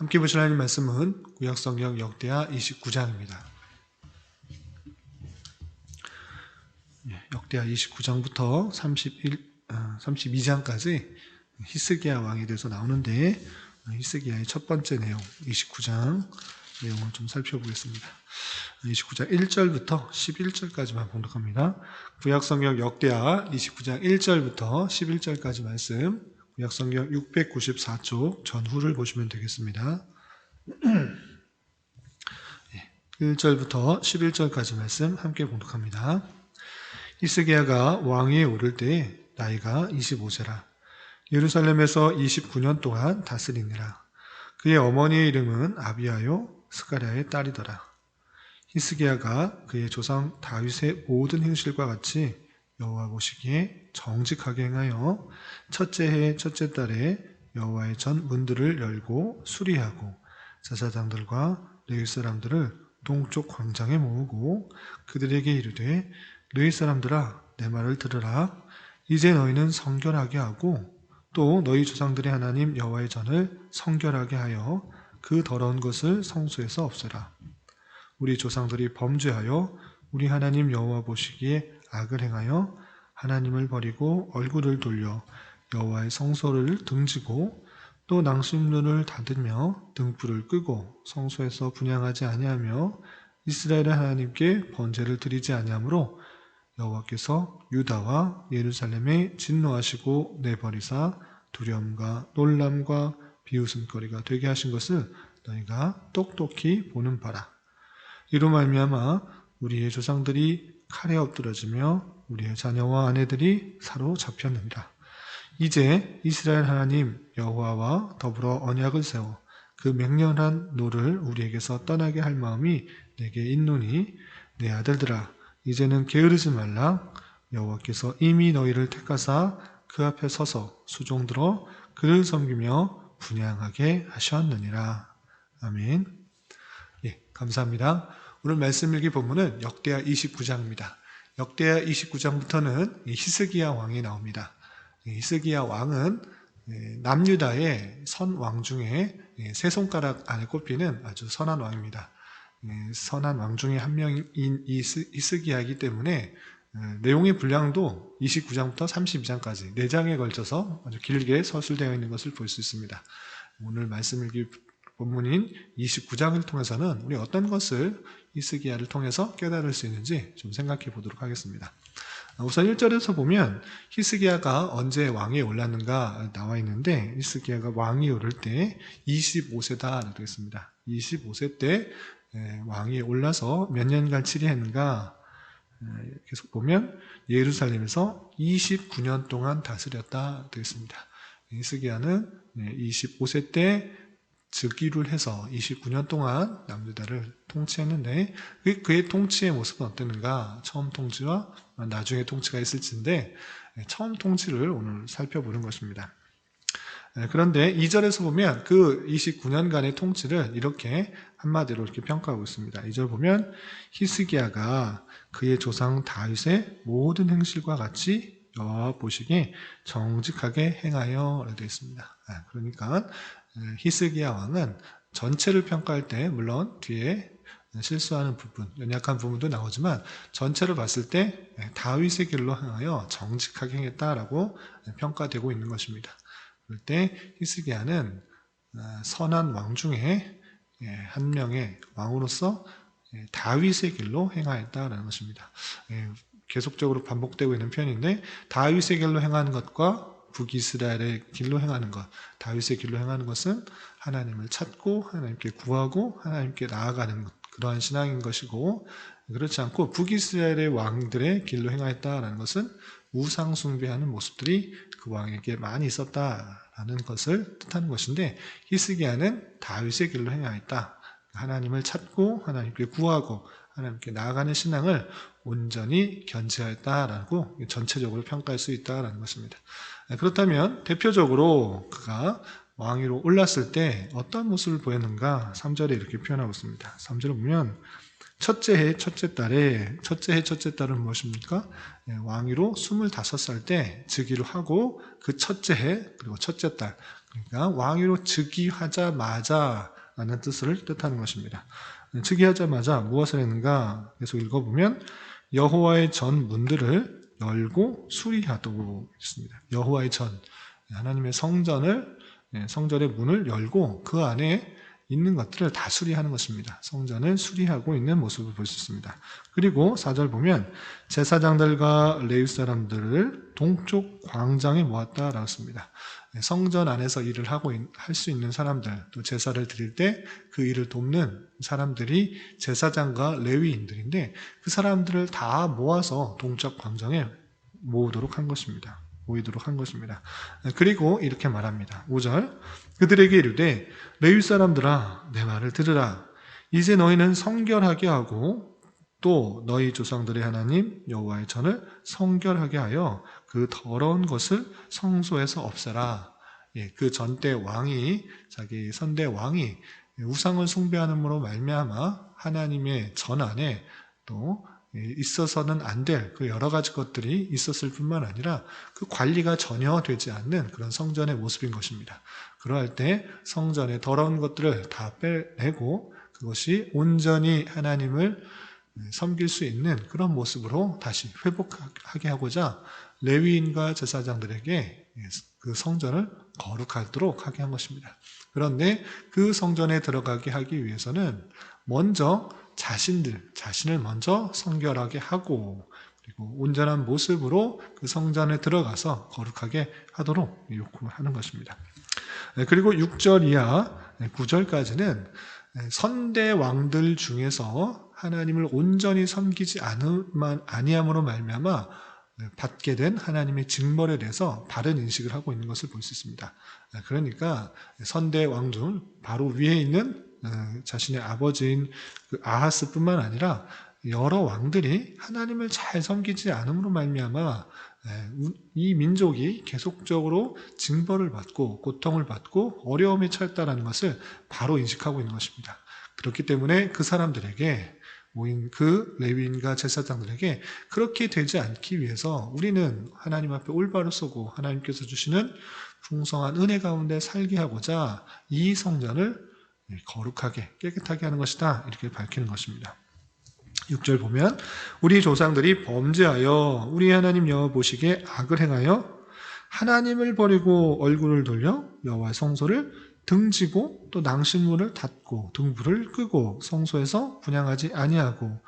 함께 보실 하나님 말씀은 구약성경 역대하 29장입니다. 역대하 29장부터 32장까지 히스기야 왕에 대해서 나오는데 히스기야의 첫 번째 내용 29장 내용을 좀 살펴보겠습니다. 29장 1절부터 11절까지만 봉독합니다. 구약성경 역대하 29장 1절부터 11절까지 말씀, 구약성경 694쪽 전후를 보시면 되겠습니다. 1절부터 11절까지 말씀 함께 봉독합니다. 히스기야가 왕위에 오를 때에 나이가 25세라. 예루살렘에서 29년 동안 다스리니라. 그의 어머니의 이름은 아비야요 스가랴의 딸이더라. 히스기야가 그의 조상 다윗의 모든 행실과 같이 여호와 보시기에 정직하게 행하여 첫째 해 첫째 달에 여호와의 전 문들을 열고 수리하고 제사장들과 레위 사람들을 동쪽 광장에 모으고 그들에게 이르되 레위 사람들아 내 말을 들으라. 이제 너희는 성결하게 하고 또 너희 조상들의 하나님 여호와의 전을 성결하게 하여 그 더러운 것을 성소에서 없애라. 우리 조상들이 범죄하여 우리 하나님 여호와 보시기에 악을 행하여 하나님을 버리고 얼굴을 돌려 여호와의 성소를 등지고 또 낭심눈을 닫으며 등불을 끄고 성소에서 분향하지 아니하며 이스라엘의 하나님께 번제를 드리지 아니하므로 여호와께서 유다와 예루살렘에 진노하시고 내버리사 두려움과 놀람과 비웃음거리가 되게 하신 것을 너희가 똑똑히 보는 바라. 이로 말미암아 우리의 조상들이 칼에 엎드러지며 우리의 자녀와 아내들이 사로잡혔느니라. 이제 이스라엘 하나님 여호와와 더불어 언약을 세워 그 맹렬한 노를 우리에게서 떠나게 할 마음이 내게 있노니 내 아들들아 이제는 게으르지 말라. 여호와께서 이미 너희를 택하사 그 앞에 서서 수종들어 그를 섬기며 분향하게 하셨느니라. 아멘. 감사합니다. 오늘 말씀 일기 본문은 역대하 29장입니다. 역대하 29장부터는 히스기야 왕이 나옵니다. 히스기야 왕은 남유다의 선 왕 중에 세 손가락 안에 꼽히는 아주 선한 왕입니다. 선한 왕 중에 한 명인 히스기야이기 때문에 내용의 분량도 29장부터 32장까지 4장에 걸쳐서 아주 길게 서술되어 있는 것을 볼 수 있습니다. 오늘 말씀 일기 본문인 29장을 통해서는 우리 어떤 것을 히스기야를 통해서 깨달을 수 있는지 좀 생각해 보도록 하겠습니다. 우선 1절에서 보면 히스기야가 언제 왕위에 올랐는가 나와 있는데 히스기야가 왕위에 오를 때 25세다 되어 있습니다. 25세 때 왕위에 올라서 몇 년간 치리했는가 계속 보면 예루살렘에서 29년 동안 다스렸다 되어 있습니다. 히스기야는 25세 때 즉위를 해서 29년 동안 남유다를 통치했는데 그의 통치의 모습은 어땠는가? 처음 통치와 나중에 통치가 있을지인데 처음 통치를 오늘 살펴보는 것입니다. 그런데 2절에서 보면 그 29년간의 통치를 이렇게 한마디로 이렇게 평가하고 있습니다. 2절 보면 히스기야가 그의 조상 다윗의 모든 행실과 같이 여호와 보시기에 정직하게 행하여 되어 있습니다. 그러니까 히스기야 왕은 전체를 평가할 때 물론 뒤에 실수하는 부분, 연약한 부분도 나오지만 전체를 봤을 때 다윗의 길로 행하여 정직하게 행했다라고 평가되고 있는 것입니다. 그럴 때 히스기야는 선한 왕 중에 한 명의 왕으로서 다윗의 길로 행하였다라는 것입니다. 계속적으로 반복되고 있는 표현인데 다윗의 길로 행하는 것과 북이스라엘의 길로 행하는 것, 다윗의 길로 행하는 것은 하나님을 찾고 하나님께 구하고 하나님께 나아가는 것, 그러한 신앙인 것이고 그렇지 않고 북이스라엘의 왕들의 길로 행하였다라는 것은 우상 숭배하는 모습들이 그 왕에게 많이 있었다라는 것을 뜻하는 것인데 히스기야는 다윗의 길로 행하였다. 하나님을 찾고 하나님께 구하고 하나님께 나아가는 신앙을 온전히 견지하였다라고 전체적으로 평가할 수 있다라는 것입니다. 그렇다면 대표적으로 그가 왕위로 올랐을 때 어떤 모습을 보였는가 3절에 이렇게 표현하고 있습니다. 3절을 보면 첫째 해 첫째 달은 무엇입니까? 왕위로 25살 때 즉위를 하고 그 첫째 해 그리고 첫째 달 그러니까 왕위로 즉위하자마자 라는 뜻을 뜻하는 것입니다. 즉위하자마자 무엇을 했는가 계속 읽어보면 여호와의 전 문들을 열고 수리하도록 했습니다. 여호와의 전, 하나님의 성전의 문을 열고 그 안에 있는 것들을 다 수리하는 것입니다. 성전을 수리하고 있는 모습을 볼 수 있습니다. 그리고 4절 보면 제사장들과 레위 사람들을 동쪽 광장에 모았다라고 했습니다. 성전 안에서 일을 하고 할 수 있는 사람들, 또 제사를 드릴 때 그 일을 돕는 사람들이 제사장과 레위인들인데 그 사람들을 다 모아서 동쪽 광장에 모이도록 한 것입니다. 그리고 이렇게 말합니다. 5절 그들에게 이르되 레위 사람들아 내 말을 들으라. 이제 너희는 성결하게 하고 또 너희 조상들의 하나님 여호와의 전을 성결하게 하여 그 더러운 것을 성소에서 없애라. 그 전대 왕이 자기 선대 왕이 우상을 숭배하는으로 말미암아 하나님의 전 안에 또 있어서는 안 될 그 여러 가지 것들이 있었을 뿐만 아니라 그 관리가 전혀 되지 않는 그런 성전의 모습인 것입니다. 그러할 때 성전의 더러운 것들을 다 빼내고 그것이 온전히 하나님을 섬길 수 있는 그런 모습으로 다시 회복하게 하고자 레위인과 제사장들에게 그 성전을 거룩하도록 하게 한 것입니다. 그런데 그 성전에 들어가게 하기 위해서는 먼저 자신을 먼저 성결하게 하고 그리고 온전한 모습으로 그 성전에 들어가서 거룩하게 하도록 요구하는 것입니다. 그리고 6절 이하 9절까지는 선대 왕들 중에서 하나님을 온전히 섬기지 아니함으로 말미암아 받게 된 하나님의 징벌에 대해서 바른 인식을 하고 있는 것을 볼 수 있습니다. 그러니까 선대 왕 중 바로 위에 있는 자신의 아버지인 그 아하스뿐만 아니라 여러 왕들이 하나님을 잘 섬기지 않음으로 말미암아 이 민족이 계속적으로 징벌을 받고 고통을 받고 어려움에 처했다는 것을 바로 인식하고 있는 것입니다. 그렇기 때문에 그 사람들에게 모인 그 레위인과 제사장들에게 그렇게 되지 않기 위해서 우리는 하나님 앞에 올바로 서고 하나님께서 주시는 풍성한 은혜 가운데 살게 하고자 이 성전을 거룩하게 깨끗하게 하는 것이다 이렇게 밝히는 것입니다. 6절 보면 우리 조상들이 범죄하여 우리 하나님 여호와 보시기에 악을 행하여 하나님을 버리고 얼굴을 돌려 여호와의 성소를 등지고 또 낭신문을 닫고 등불을 끄고 성소에서 분향하지 아니하고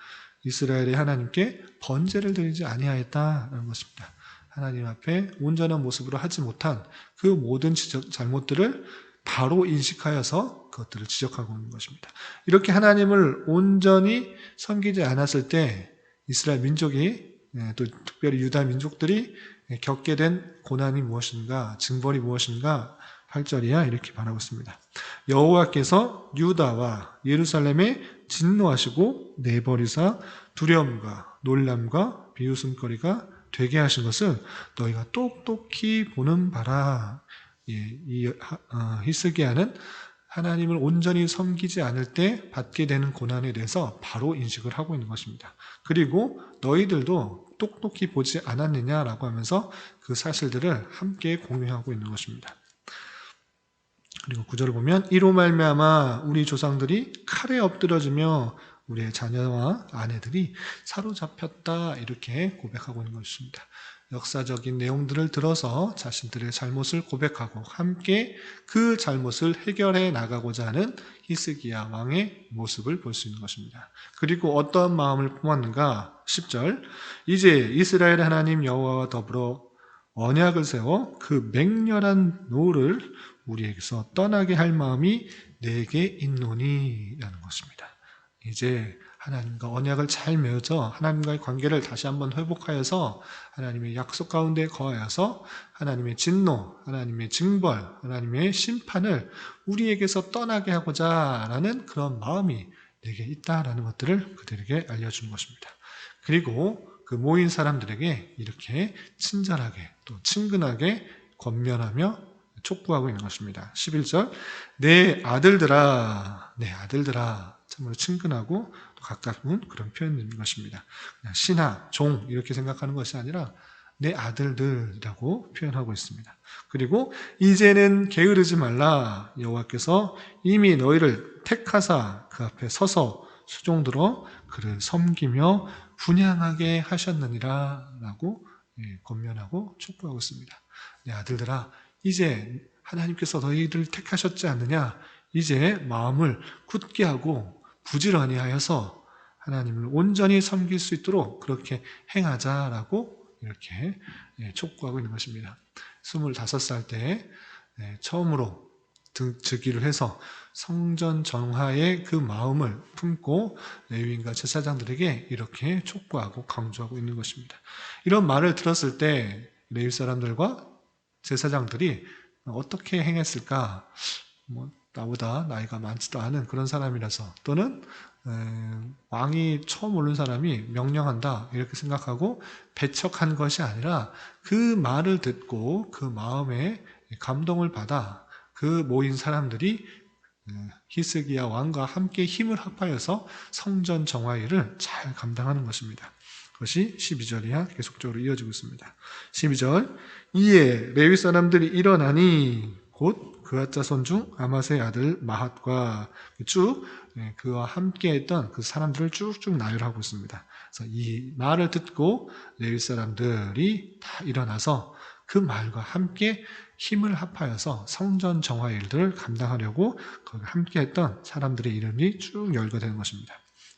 이스라엘의 하나님께 번제를 드리지 아니하였다라는 것입니다. 하나님 앞에 온전한 모습으로 하지 못한 그 모든 잘못들을 바로 인식하여서 그것들을 지적하고 있는 것입니다. 이렇게 하나님을 온전히 섬기지 않았을 때 이스라엘 민족이 또 특별히 유다 민족들이 겪게 된 고난이 무엇인가, 징벌이 무엇인가 8절이야 이렇게 말하고 있습니다. 여호와께서 유다와 예루살렘에 진노하시고 내버리사 두려움과 놀람과 비웃음거리가 되게 하신 것을 너희가 똑똑히 보는 바라. 히스기야는 하나님을 온전히 섬기지 않을 때 받게 되는 고난에 대해서 바로 인식을 하고 있는 것입니다. 그리고 너희들도 똑똑히 보지 않았느냐라고 하면서 그 사실들을 함께 공유하고 있는 것입니다. 그리고 9절을 보면 이로 말미암아 우리 조상들이 칼에 엎드러지며 우리의 자녀와 아내들이 사로잡혔다 이렇게 고백하고 있는 것입니다. 역사적인 내용들을 들어서 자신들의 잘못을 고백하고 함께 그 잘못을 해결해 나가고자 하는 히스기야 왕의 모습을 볼 수 있는 것입니다. 그리고 어떠한 마음을 품었는가? 10절 이제 이스라엘 하나님 여호와와 더불어 언약을 세워 그 맹렬한 노를 우리에게서 떠나게 할 마음이 내게 있노니 라는 것입니다. 이제 하나님과 언약을 잘 맺어 하나님과의 관계를 다시 한번 회복하여서 하나님의 약속 가운데 거하여서 하나님의 진노, 하나님의 징벌, 하나님의 심판을 우리에게서 떠나게 하고자 라는 그런 마음이 내게 있다라는 것들을 그들에게 알려준 것입니다. 그리고 그 모인 사람들에게 이렇게 친절하게 또 친근하게 권면하며 촉구하고 있는 것입니다. 11절 내 아들들아 참으로 친근하고 가까운 그런 표현인 것입니다. 그냥 신하, 종 이렇게 생각하는 것이 아니라 내 아들들이라고 표현하고 있습니다. 그리고 이제는 게으르지 말라. 여호와께서 이미 너희를 택하사 그 앞에 서서 수종들어 그를 섬기며 분향하게 하셨느니라 라고 권면하고 촉구하고 있습니다. 내 아들들아, 이제 하나님께서 너희를 택하셨지 않느냐? 이제 마음을 굳게 하고 부지런히 하여서 하나님을 온전히 섬길 수 있도록 그렇게 행하자라고 이렇게 촉구하고 있는 것입니다. 25살 때 처음으로 즉위를 해서 성전 정화의 그 마음을 품고 레위인과 제사장들에게 이렇게 촉구하고 강조하고 있는 것입니다. 이런 말을 들었을 때 레위 사람들과 제사장들이 어떻게 행했을까? 나보다 나이가 많지도 않은 그런 사람이라서, 또는 왕이 처음 오른 사람이 명령한다 이렇게 생각하고 배척한 것이 아니라 그 말을 듣고 그 마음에 감동을 받아 그 모인 사람들이 히스기야 왕과 함께 힘을 합하여서 성전 정화일을 잘 감당하는 것입니다. 그것이 12절 이하 계속적으로 이어지고 있습니다. 12절, 이에 레위 사람들이 일어나니 곧 그앗 자손 중 아마스의 아들 마핫과 쭉 그와 함께 했던 그 사람들을 쭉쭉 나열하고 있습니다. 그래서 이 말을 듣고 레위 사람들이 다 일어나서 그 말과 함께 힘을 합하여서 성전 정화 일들을 감당하려고 거기 함께 했던 사람들의 이름이 쭉 열거되는 것입니다.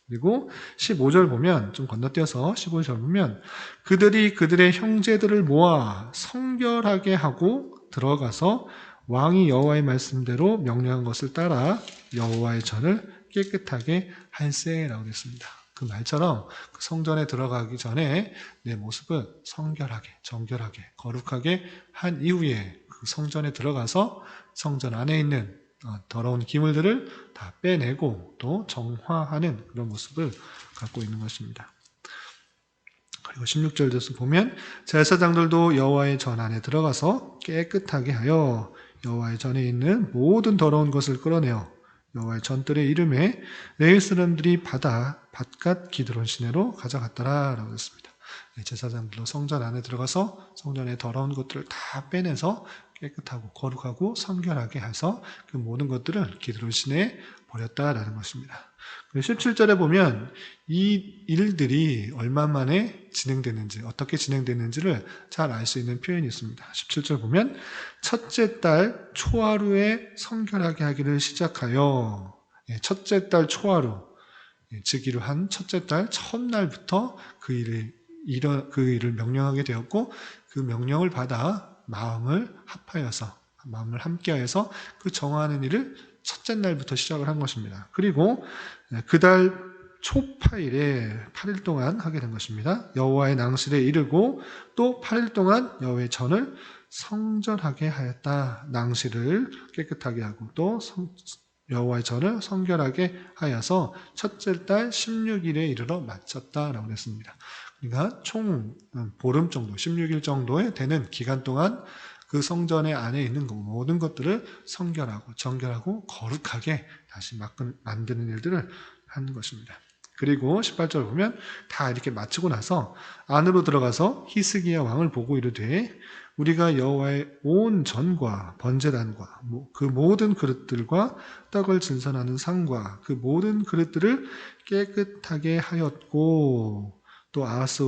그리고 15절 보면, 좀 건너뛰어서 15절 보면, 그들이 그들의 형제들을 모아 성결하게 하고 들어가서 왕이 여호와의 말씀대로 명령한 것을 따라 여호와의 전을 깨끗하게 할세라고 했습니다. 그 말처럼 그 성전에 들어가기 전에 내 모습을 성결하게, 정결하게, 거룩하게 한 이후에 그 성전에 들어가서 성전 안에 있는 더러운 기물들을 다 빼내고 또 정화하는 그런 모습을 갖고 있는 것입니다. 그리고 16절에서 보면, 제사장들도 여호와의 전 안에 들어가서 깨끗하게 하여 여호와의 전에 있는 모든 더러운 것을 끌어내어 여호와의 전뜰의 이름에 레위 사람들이 바깥 기드론 시내로 가져갔더라 라고 했습니다. 제사장들도 성전 안에 들어가서 성전의 더러운 것들을 다 빼내서 깨끗하고 거룩하고 성결하게 해서 그 모든 것들을 기드론 시내에 버렸다라는 것입니다. 17절에 보면 이 일들이 얼마 만에 진행됐는지, 어떻게 진행됐는지를 잘 알 수 있는 표현이 있습니다. 17절 보면, 첫째 달 초하루에 성결하게 하기를 시작하여, 첫째 달 초하루, 즉위를 한 첫째 달 첫날부터 그 일을 명령하게 되었고, 그 명령을 받아 마음을 함께하여서 그 정하는 일을 첫째 날부터 시작을 한 것입니다. 그리고 그 달 초파일에 8일 동안 하게 된 것입니다. 여호와의 낭실에 이르고 또 8일 동안 여호와의 전을 성전하게 하였다. 낭실을 깨끗하게 하고 또 여호와의 전을 성결하게 하여서 첫째 달 16일에 이르러 마쳤다라고 했습니다. 그러니까 총 보름 정도, 16일 정도에 되는 기간 동안 그 성전의 안에 있는 모든 것들을 성결하고 정결하고 거룩하게 다시 만드는 일들을 한 것입니다. 그리고 18절 보면 다 이렇게 마치고 나서 안으로 들어가서 히스기야 왕을 보고 이르되, 우리가 여호와의 온 전과 번제단과 그 모든 그릇들과 떡을 진선하는 상과 그 모든 그릇들을 깨끗하게 하였고, 또 아하스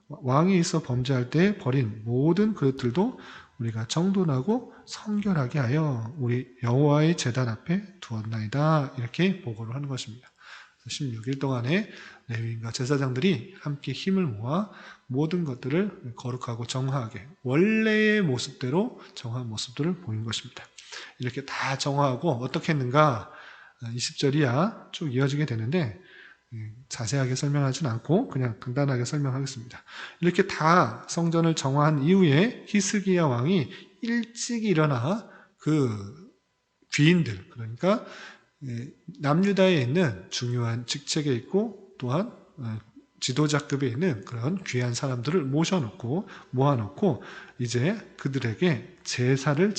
왕이 있어 범죄할 때 버린 모든 그릇들도 우리가 정돈하고 성결하게 하여 우리 여호와의 제단 앞에 두었나이다. 이렇게 보고를 하는 것입니다. 16일 동안에 레위인과 제사장들이 함께 힘을 모아 모든 것들을 거룩하고 정화하게 원래의 모습대로 정화한 모습들을 보인 것입니다. 이렇게 다 정화하고 어떻게 했는가 20절 이하 쭉 이어지게 되는데 자세하게 설명하진 않고 그냥 간단하게 설명하겠습니다. 이렇게 다 성전을 정화한 이후에 히스기야 왕이 일찍 일어나 그 귀인들, 그러니까 남유다에 있는 중요한 직책에 있고 또한 지도자급에 있는 그런 귀한 사람들을 모아놓고 이제 그들에게 제사를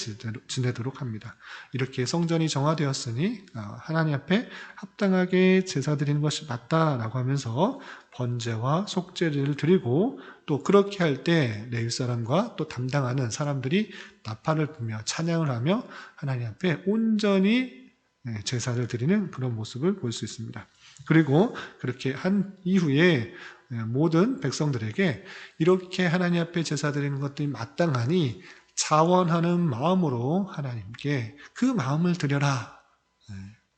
지내도록 합니다. 이렇게 성전이 정화되었으니 하나님 앞에 합당하게 제사 드리는 것이 맞다라고 하면서 번제와 속죄를 드리고, 또 그렇게 할 때 레위 사람과 또 담당하는 사람들이 나팔을 불며 찬양을 하며 하나님 앞에 온전히 제사를 드리는 그런 모습을 볼 수 있습니다. 그리고 그렇게 한 이후에 모든 백성들에게 이렇게 하나님 앞에 제사 드리는 것들이 마땅하니 자원하는 마음으로 하나님께 그 마음을 드려라.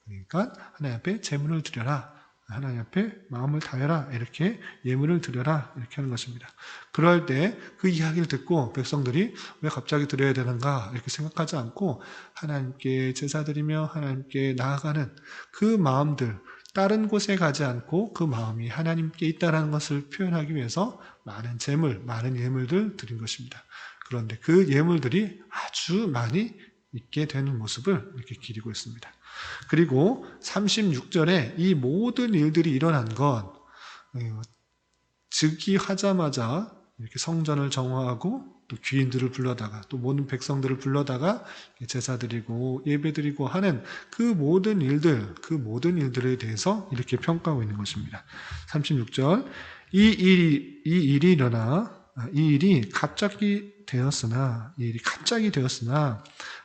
그러니까 하나님 앞에 제물을 드려라. 하나님 앞에 마음을 다해라. 이렇게 예물을 드려라. 이렇게 하는 것입니다. 그럴 때 그 이야기를 듣고 백성들이 왜 갑자기 드려야 되는가 이렇게 생각하지 않고 하나님께 제사 드리며 하나님께 나아가는 그 마음들, 다른 곳에 가지 않고 그 마음이 하나님께 있다는 것을 표현하기 위해서 많은 제물, 많은 예물들 드린 것입니다. 그런데 그 예물들이 아주 많이 있게 되는 모습을 이렇게 기리고 있습니다. 그리고 36절에 이 모든 일들이 일어난 건 즉위하자마자 이렇게 성전을 정화하고 또 귀인들을 불러다가 또 모든 백성들을 불러다가 제사 드리고 예배 드리고 하는 그 모든 일들에 대해서 이렇게 평가하고 있는 것입니다. 36절 이 일이 갑자기 되었으나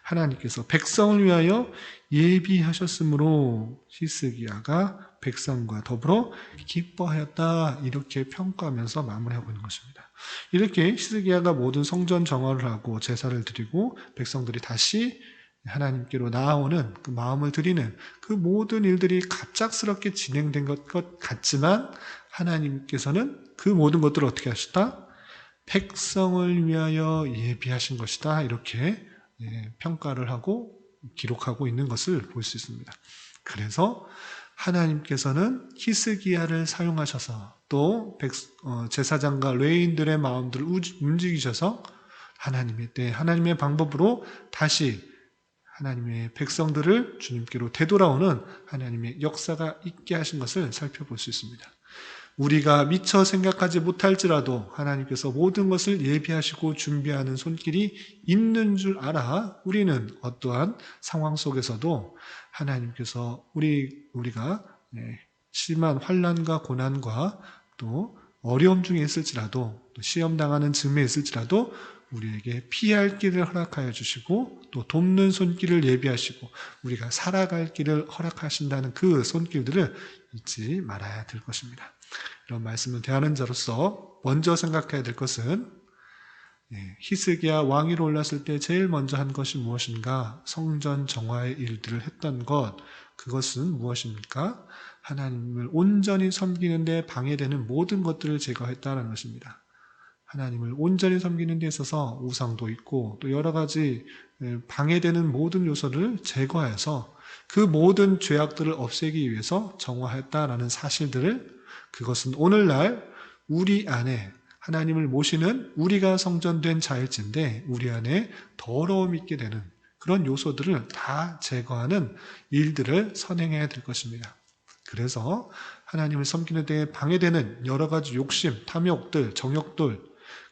하나님께서 백성을 위하여 예비하셨으므로 히스기야가 백성과 더불어 기뻐하였다. 이렇게 평가하면서 마무리하고 있는 것입니다. 이렇게 히스기야가 모든 성전 정화를 하고 제사를 드리고 백성들이 다시 하나님께로 나아오는 그 마음을 드리는 그 모든 일들이 갑작스럽게 진행된 것 같지만 하나님께서는 그 모든 것들을 어떻게 하셨다? 백성을 위하여 예비하신 것이다. 이렇게 평가를 하고 기록하고 있는 것을 볼 수 있습니다. 그래서 하나님께서는 히스기야를 사용하셔서 또 제사장과 레위인들의 마음들을 움직이셔서 하나님의 방법으로 다시 하나님의 백성들을 주님께로 되돌아오는 하나님의 역사가 있게 하신 것을 살펴볼 수 있습니다. 우리가 미처 생각하지 못할지라도 하나님께서 모든 것을 예비하시고 준비하는 손길이 있는 줄 알아 우리는 어떠한 상황 속에서도 하나님께서 우리가 심한 환난과 고난과 또 어려움 중에 있을지라도 또 시험당하는 즈음에 있을지라도 우리에게 피할 길을 허락하여 주시고 또 돕는 손길을 예비하시고 우리가 살아갈 길을 허락하신다는 그 손길들을 잊지 말아야 될 것입니다. 이런 말씀을 대하는 자로서 먼저 생각해야 될 것은 히스기야 왕위로 올랐을 때 제일 먼저 한 것이 무엇인가? 성전 정화의 일들을 했던 것, 그것은 무엇입니까? 하나님을 온전히 섬기는 데 방해되는 모든 것들을 제거했다는 것입니다. 하나님을 온전히 섬기는 데 있어서 우상도 있고 또 여러 가지 방해되는 모든 요소를 제거해서 그 모든 죄악들을 없애기 위해서 정화했다라는 사실들을, 그것은 오늘날 우리 안에 하나님을 모시는 우리가 성전된 자일진데 우리 안에 더러움이 있게 되는 그런 요소들을 다 제거하는 일들을 선행해야 될 것입니다. 그래서 하나님을 섬기는 데 방해되는 여러 가지 욕심, 탐욕들, 정욕들,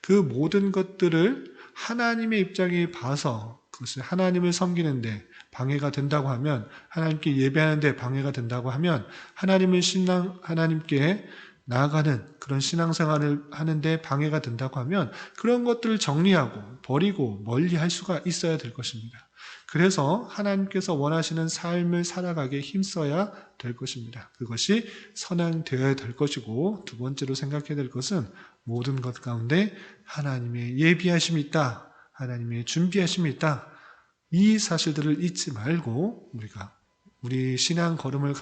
그 모든 것들을 하나님의 입장에 봐서 그것이 하나님을 섬기는데 방해가 된다고 하면, 하나님께 예배하는데 방해가 된다고 하면, 하나님께 나아가는 그런 신앙생활을 하는데 방해가 된다고 하면 그런 것들을 정리하고 버리고 멀리할 수가 있어야 될 것입니다. 그래서 하나님께서 원하시는 삶을 살아가기에 힘써야 될 것입니다. 그것이 선행되어야 될 것이고, 두 번째로 생각해야 될 것은 모든 것 가운데 하나님의 예비하심이 있다, 하나님의 준비하심이 있다, 이 사실들을 잊지 말고 우리 신앙 걸음을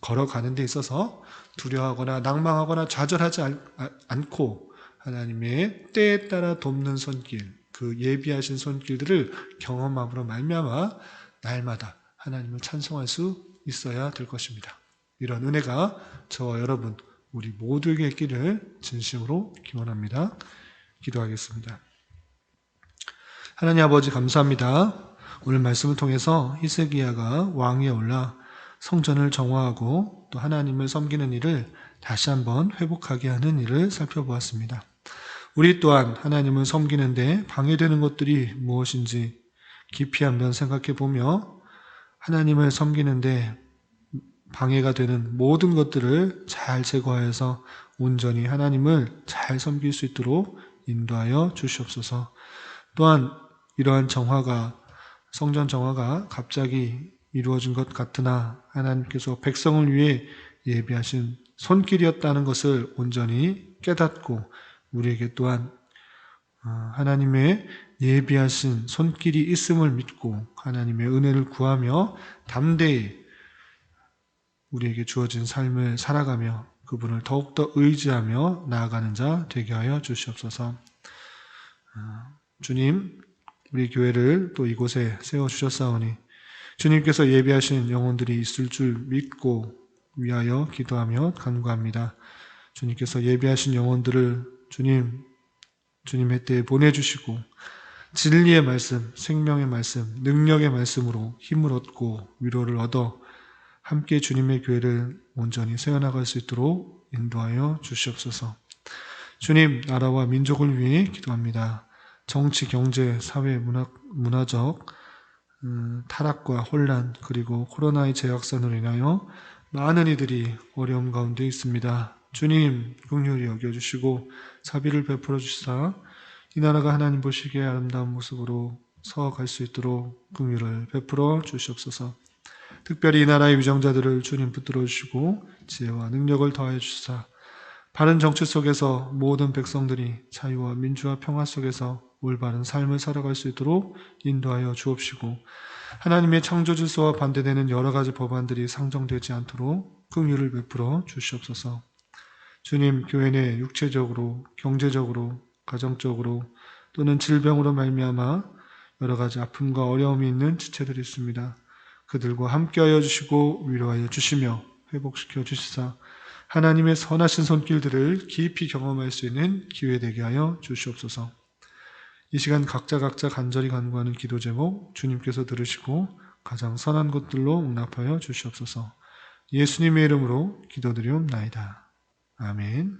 걸어가는 데 있어서 두려워하거나 낭망하거나 좌절하지 않고 하나님의 때에 따라 돕는 손길, 그 예비하신 손길들을 경험함으로 말미암아 날마다 하나님을 찬송할 수 있어야 될 것입니다. 이런 은혜가 저와 여러분 우리 모두에게 있기를 진심으로 기원합니다. 기도하겠습니다. 하나님 아버지 감사합니다. 오늘 말씀을 통해서 히스기야가 왕위에 올라 성전을 정화하고 또 하나님을 섬기는 일을 다시 한번 회복하게 하는 일을 살펴보았습니다. 우리 또한 하나님을 섬기는데 방해되는 것들이 무엇인지 깊이 한번 생각해 보며 하나님을 섬기는데 방해가 되는 모든 것들을 잘 제거하여서 온전히 하나님을 잘 섬길 수 있도록 인도하여 주시옵소서. 또한 이러한 성전 정화가 갑자기 이루어진 것 같으나 하나님께서 백성을 위해 예비하신 손길이었다는 것을 온전히 깨닫고 우리에게 또한 하나님의 예비하신 손길이 있음을 믿고 하나님의 은혜를 구하며 담대히 우리에게 주어진 삶을 살아가며 그분을 더욱더 의지하며 나아가는 자 되게 하여 주시옵소서. 주님, 우리 교회를 또 이곳에 세워주셨사오니 주님께서 예비하신 영혼들이 있을 줄 믿고 위하여 기도하며 간구합니다. 주님께서 예비하신 영혼들을 주님의 때에 보내주시고 진리의 말씀, 생명의 말씀, 능력의 말씀으로 힘을 얻고 위로를 얻어 함께 주님의 교회를 온전히 세워나갈 수 있도록 인도하여 주시옵소서. 주님, 나라와 민족을 위해 기도합니다. 정치, 경제, 사회, 문화적 타락과 혼란 그리고 코로나의 재확산으로 인하여 많은 이들이 어려움 가운데 있습니다. 주님, 긍휼히 여겨주시고 자비를 베풀어 주시사 이 나라가 하나님 보시기에 아름다운 모습으로 서갈 수 있도록 긍휼을 베풀어 주시옵소서. 특별히 이 나라의 위정자들을 주님 붙들어 주시고 지혜와 능력을 더하여 주시사 바른 정치 속에서 모든 백성들이 자유와 민주와 평화 속에서 올바른 삶을 살아갈 수 있도록 인도하여 주옵시고 하나님의 창조 질서와 반대되는 여러 가지 법안들이 상정되지 않도록 긍휼을 베풀어 주시옵소서. 주님, 교회 내 육체적으로, 경제적으로, 가정적으로 또는 질병으로 말미암아 여러 가지 아픔과 어려움이 있는 지체들이 있습니다. 그들과 함께하여 주시고 위로하여 주시며 회복시켜 주시사 하나님의 선하신 손길들을 깊이 경험할 수 있는 기회 되게 하여 주시옵소서. 이 시간 각자 간절히 간구하는 기도 제목 주님께서 들으시고 가장 선한 것들로 응답하여 주시옵소서. 예수님의 이름으로 기도드리옵나이다. 아멘.